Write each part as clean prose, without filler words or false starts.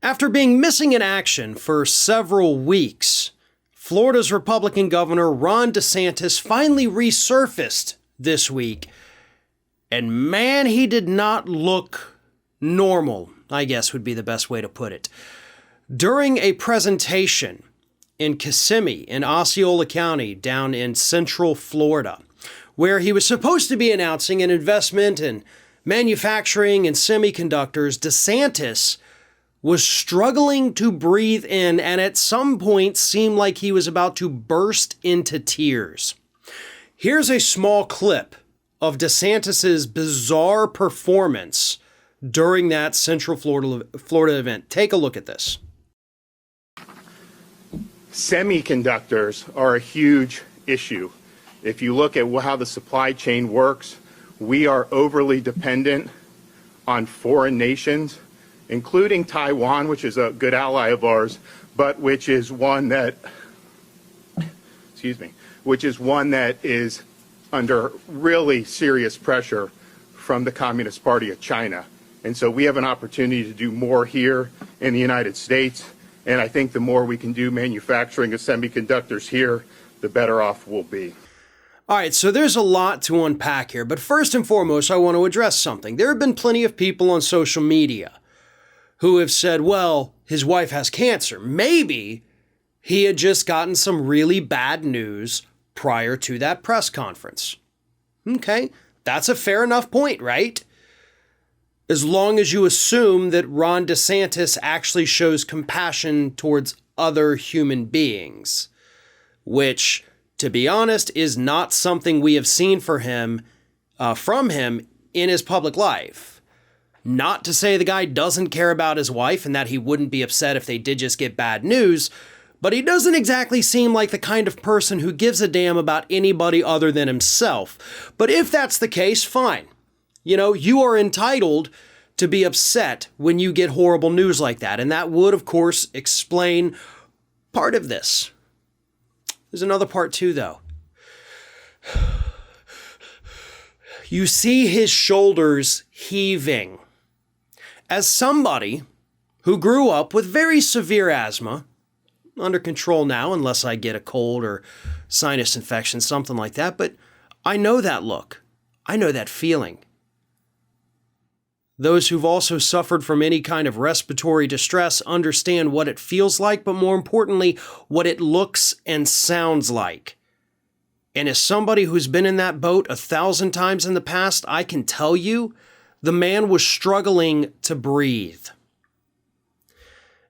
After being missing in action for several weeks, Florida's Republican Governor Ron DeSantis finally resurfaced this week. And man, he did not look normal, I guess would be the best way to put it. During a presentation in Kissimmee in Osceola County down in central Florida, where he was supposed to be announcing an investment in manufacturing and semiconductors, DeSantis was struggling to breathe in and at some point seemed like he was about to burst into tears. Here's a small clip of DeSantis's bizarre performance during that Central Florida event. Take a look at this. Semiconductors are a huge issue. If you look at how the supply chain works, we are overly dependent on foreign nations, including Taiwan, which is a good ally of ours, but which is one that is under really serious pressure from the Communist Party of China. And so we have an opportunity to do more here in the United States. And I think the more we can do manufacturing of semiconductors here, the better off we'll be. All right, so there's a lot to unpack here. But first and foremost, I want to address something. There have been plenty of people on social media who have said, well, his wife has cancer. Maybe he had just gotten some really bad news prior to that press conference. Okay, that's a fair enough point, right? As long as you assume that Ron DeSantis actually shows compassion towards other human beings, which, to be honest, is not something we have seen from him in his public life. Not to say the guy doesn't care about his wife and that he wouldn't be upset if they did just get bad news, but he doesn't exactly seem like the kind of person who gives a damn about anybody other than himself. But if that's the case, fine. You know, you are entitled to be upset when you get horrible news like that. And that would, of course, explain part of this. There's another part too, though. You see his shoulders heaving. As somebody who grew up with very severe asthma, under control now, unless I get a cold or sinus infection, something like that, but I know that look. I know that feeling. Those who've also suffered from any kind of respiratory distress understand what it feels like, but more importantly, what it looks and sounds like. And as somebody who's been in that boat 1,000 times in the past, I can tell you, the man was struggling to breathe.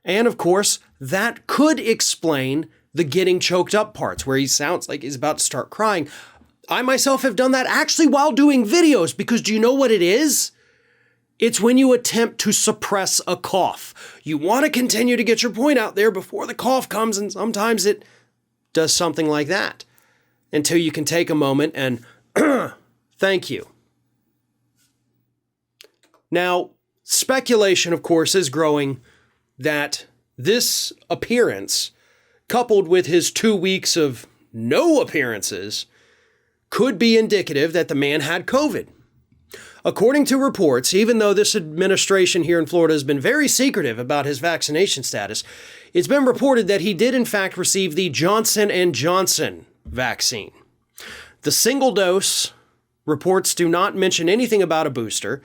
And of course, that could explain the getting choked up parts where he sounds like he's about to start crying. I myself have done that actually while doing videos, because do you know what it is? It's when you attempt to suppress a cough. You want to continue to get your point out there before the cough comes, and sometimes it does something like that until you can take a moment and thank you. Now, speculation, of course, is growing that this appearance, coupled with his 2 weeks of no appearances, could be indicative that the man had COVID. According to reports, even though this administration here in Florida has been very secretive about his vaccination status, it's been reported that he did in fact receive the Johnson & Johnson vaccine. The single dose reports do not mention anything about a booster.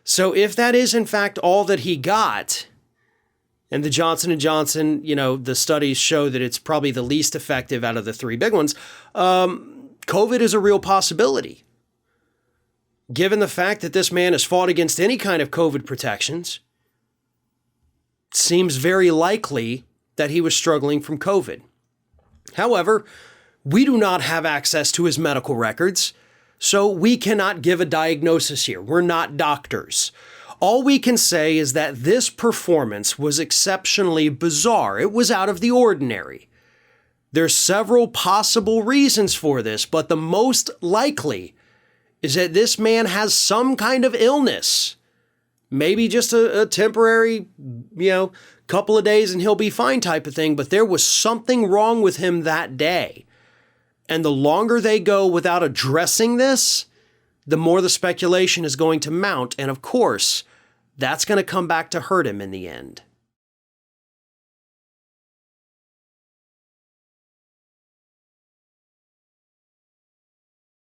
So if that is in fact all that he got, and the Johnson & Johnson, the studies show that it's probably the least effective out of the three big ones, COVID is a real possibility. Given the fact that this man has fought against any kind of COVID protections, it seems very likely that he was struggling from COVID. However, we do not have access to his medical records, so we cannot give a diagnosis here. We're not doctors. All we can say is that this performance was exceptionally bizarre. It was out of the ordinary. There's several possible reasons for this, but the most likely is that this man has some kind of illness. Maybe just a temporary, couple of days and he'll be fine type of thing, but there was something wrong with him that day. And the longer they go without addressing this, the more the speculation is going to mount. And of course, that's going to come back to hurt him in the end.